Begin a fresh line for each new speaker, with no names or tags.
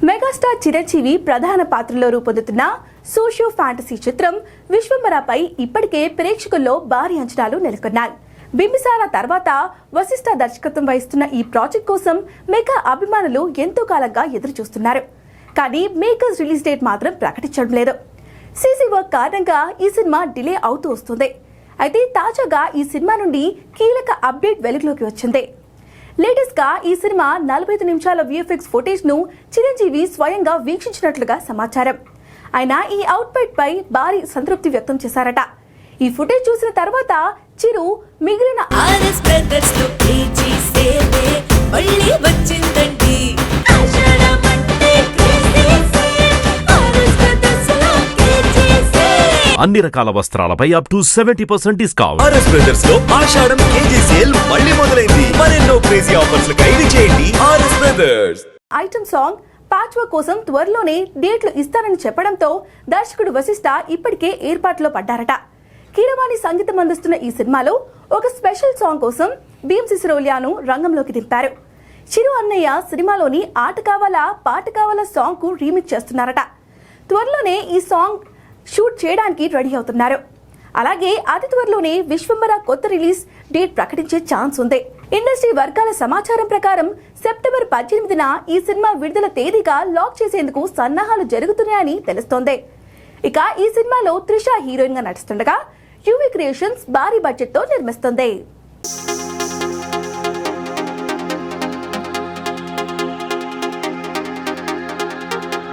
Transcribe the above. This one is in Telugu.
మెగాస్టార్ చిరంజీవి ప్రధాన పాత్రలో రూపొందుతున్న సోషియో ఫ్యాంటసీ చిత్రం విశ్వంబరపై ఇప్పటికే ప్రేక్షకుల్లో భారీ అంచనాలు నెలకొన్నాయి. బింబిసార తర్వాత వశిష్ఠ దర్శకత్వం వహిస్తున్న ఈ ప్రాజెక్ట్ కోసం మెగా అభిమానులు ఎంతో కాలంగా ఎదురు చూస్తున్నారు. కానీ మేకర్స్ రిలీజ్ డేట్ మాత్రం ప్రకటించడం లేదు. సీసీ వర్క్ కారణంగా ఈ సినిమా డిలే అవుతూ వస్తుంది. అయితే తాజాగా ఈ సినిమా నుండి కీలక అప్డేట్ వెలుగులోకి వచ్చింది. లేటెస్ట్ గా ఈ సినిమా 45 నిమిషాల VFX ఫుటేజ్ ను చిరంజీవి స్వయంగా వీక్షించినట్లుగా సమాచారం. ఆయన ఈ అవుట్పుట్ పై భారీ సంతృప్తి వ్యక్తం చేశారట. ఈ ఫుటేజ్ చూసిన తర్వాత చిరు మిగిలిన
అన్ని రకాల వస్త్రాలపై up to 70% discount.
RS brothers లో ఆషాఢం కేజీ సేల్ మళ్ళీ మొదలైంది. మరెన్నో క్రేజీ ఆఫర్స్ ఖైదీ చేయండి RS brothers.
Item song patch work కోసం త్వరలోనే డేట్లు ఇస్తారని చెప్పడంతో దర్శకుడు వశిష్ఠ ఇప్పటికే ఏర్పాట్లో పడ్డారట. కీరవాణి సంగీతం అందిస్తున్న ఈ సినిమాలో ఒక స్పెషల్ సాంగ్ కోసం భీమ్ సిసిరోలియాను రంగంలోకి దింపారు. చిరు అన్నయ్య సినిమాలోని ఆట కావాలా పాట కావాలా సాంగ్ కు రీమిక్స్ చేస్తున్నారట. త్వరలోనే ఈ సాంగ్ షూట్ చేయడానికి రెడీ అవుతున్నారు. అలాగే అతి త్వరలోనే విశ్వంబర కొత్త రిలీజ్ డేట్ ప్రకటించే ఛాన్స్ ఉంది. ఇండస్ట్రీ వర్గాల సమాచారం ప్రకారం సెప్టెంబర్ 18న ఈ సినిమా విడుదల తేదీగా లాక్ చేసేందుకు సన్నాహాలు జరుగుతున్నాయని తెలుస్తోంది. ఇక ఈ సినిమాలో త్రిష హీరోయిన్ గా నటిస్తుండగా యువి క్రియేషన్స్ భారీ బడ్జెట్ తో నిర్మిస్తుంది.